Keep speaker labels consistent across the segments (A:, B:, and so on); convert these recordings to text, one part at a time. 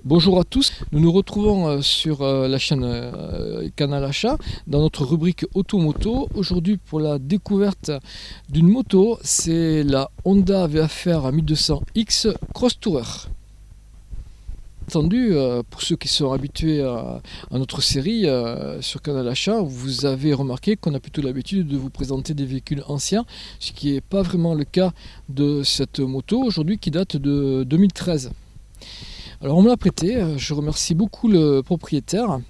A: Bonjour à tous, nous nous retrouvons sur la chaîne Canal Achat dans notre rubrique Automoto. Aujourd'hui pour la découverte d'une moto, c'est la Honda VFR 1200X Cross Tourer. Entendu, pour ceux qui sont habitués à notre série sur Canal Achat, vous avez remarqué qu'on a plutôt l'habitude de vous présenter des véhicules anciens, ce qui n'est pas vraiment le cas de cette moto aujourd'hui qui date de 2013. Alors on me l'a prêté, je remercie beaucoup le propriétaire,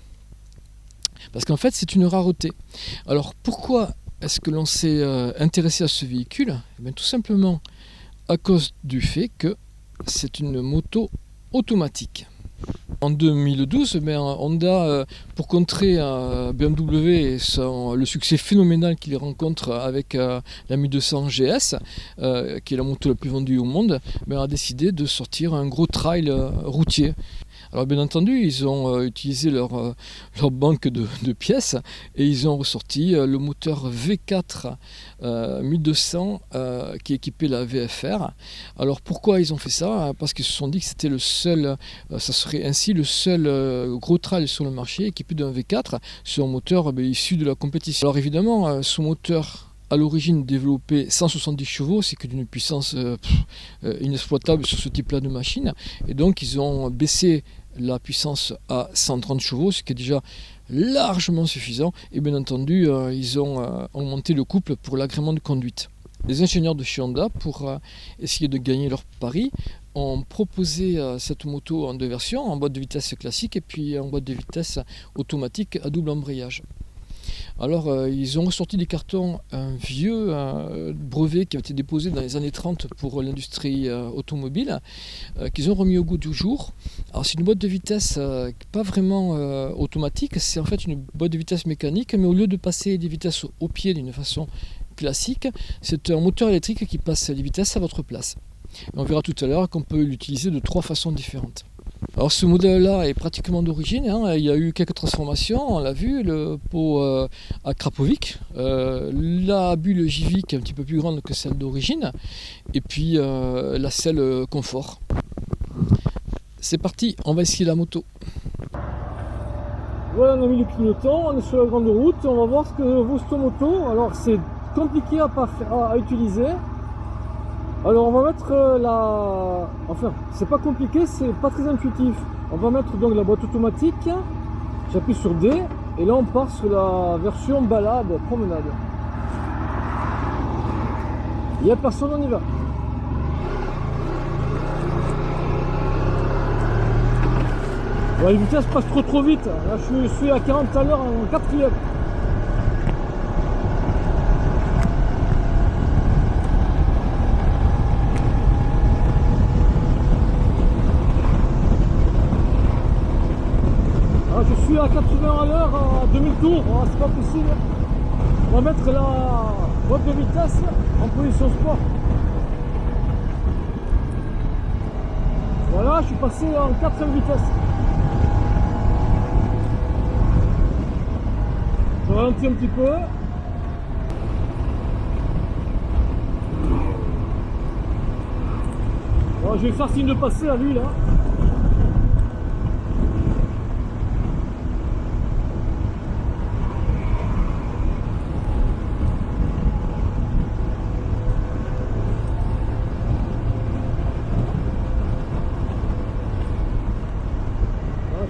A: parce qu'en fait c'est une rareté. Alors pourquoi est-ce que l'on s'est intéressé à ce véhicule? Eh bien, tout simplement à cause du fait que c'est une moto automatique. En 2012, Honda, pour contrer BMW et le succès phénoménal qu'il rencontre avec la 1200 GS, qui est la moto la plus vendue au monde, a décidé de sortir un gros trail routier. Alors bien entendu, ils ont utilisé leur banque de pièces et ils ont ressorti le moteur V4 1200 qui équipait la VFR. Alors pourquoi ils ont fait ça? Parce qu'ils se sont dit que c'était ça serait ainsi le seul gros trail sur le marché équipé d'un V4 sur un moteur issu de la compétition. Alors évidemment, ce moteur à l'origine développé 170 chevaux, c'est que d'une puissance inexploitable sur ce type-là de machine. Et donc ils ont baissé la puissance à 130 chevaux, ce qui est déjà largement suffisant. Et bien entendu, ils ont augmenté le couple pour l'agrément de conduite. Les ingénieurs de chez Honda, pour essayer de gagner leur pari, ont proposé cette moto en deux versions, en boîte de vitesse classique et puis en boîte de vitesse automatique à double embrayage. Alors ils ont ressorti des cartons un vieux brevet qui a été déposé dans les années 30 pour l'industrie automobile, qu'ils ont remis au goût du jour. Alors c'est une boîte de vitesse pas vraiment automatique, c'est en fait une boîte de vitesse mécanique, mais au lieu de passer des vitesses au pied d'une façon classique, c'est un moteur électrique qui passe les vitesses à votre place. Et on verra tout à l'heure qu'on peut l'utiliser de trois façons différentes. Alors ce modèle-là est pratiquement d'origine, il y a eu quelques transformations, on l'a vu, le pot à Krapovic, la bulle JV qui est un petit peu plus grande que celle d'origine, et puis la selle confort. C'est parti, on va essayer la moto.
B: Voilà, on a mis le clignotant, on est sur la grande route, on va voir ce que vaut cette moto. Alors c'est compliqué à utiliser. Alors on va mettre enfin c'est pas compliqué, c'est pas très intuitif. On va mettre donc la boîte automatique, j'appuie sur D et là on part sur la version balade, promenade. Il n'y a personne, on y va. Bon, les vitesses passent trop vite, là je suis à 40 à l'heure en quatrième. Je suis à 80 à l'heure, à 2000 tours, c'est pas possible. On va mettre la boîte de vitesse en position sport. Voilà, je suis passé en 4ème vitesse. Je ralentis un petit peu. Bon, je vais faire signe de passer à lui là.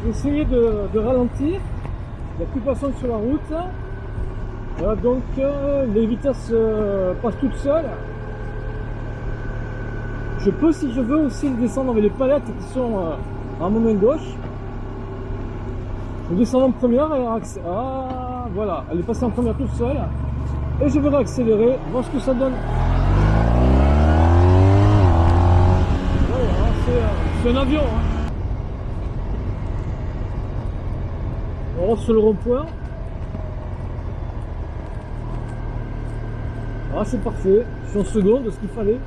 B: Je vais essayer de ralentir, il n'y a plus personne sur la route. Voilà, donc les vitesses passent toutes seules. Je peux, si je veux, aussi descendre avec les palettes qui sont à ma main gauche. Je descends en première et voilà, elle est passée en première toute seule. Et je vais réaccélérer, voir ce que ça donne. Voilà, c'est un avion. On rentre sur le rond-point. Ah, c'est parfait. Je suis en seconde de ce qu'il fallait.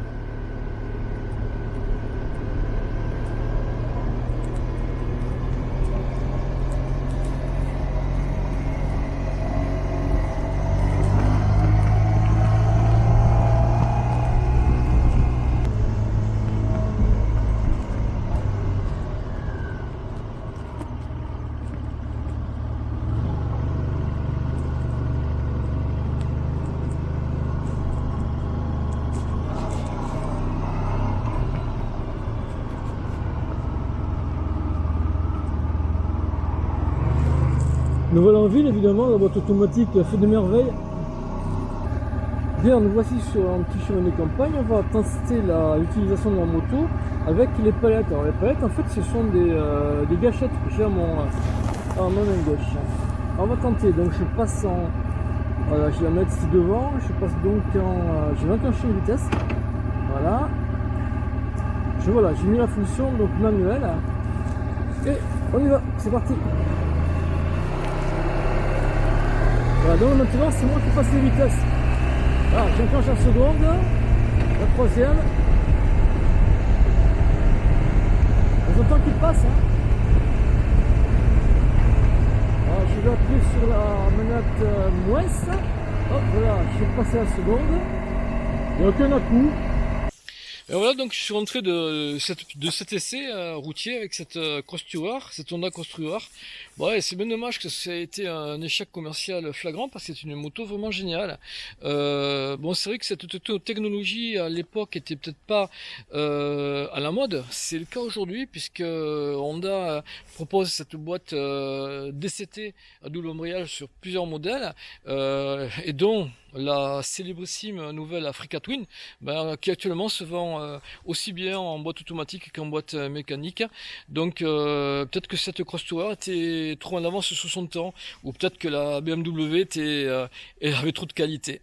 B: Nous voilà en ville, évidemment, la boîte automatique fait des merveilles. Bien, nous voici sur un petit chemin de campagne. On va tester l'utilisation de la moto avec les palettes. Alors les palettes, en fait, ce sont des gâchettes que j'ai à ma main gauche. Alors, on va tenter. Donc je passe en... Voilà, je vais la mettre ici devant. Je passe donc en... je vais enclencher une vitesse. Voilà. Voilà, j'ai mis la fonction donc manuelle. Et on y va, c'est parti. Voilà, donc maintenant c'est moi qui passe les vitesses. Voilà, j'enclenche la seconde, la troisième. On entend qu'il passe. Hein. Alors, je vais appuyer sur la manette moins. Hop, voilà, je vais passer la seconde. Il n'y a aucun à-coup.
A: Et voilà, donc je suis rentré de cet essai routier avec cette Cross Tour, cette Honda Cross Tour. Bon, ouais, c'est bien dommage que ça ait été un échec commercial flagrant parce que c'est une moto vraiment géniale. Bon, c'est vrai que cette technologie à l'époque était peut-être pas à la mode. C'est le cas aujourd'hui puisque Honda propose cette boîte DCT à double embrayage sur plusieurs modèles et dont la célébrissime nouvelle Africa Twin, qui actuellement se vend aussi bien en boîte automatique qu'en boîte mécanique. Donc peut-être que cette Cross Tour était trop en avance sur son temps, ou peut-être que la BMW avait trop de qualité.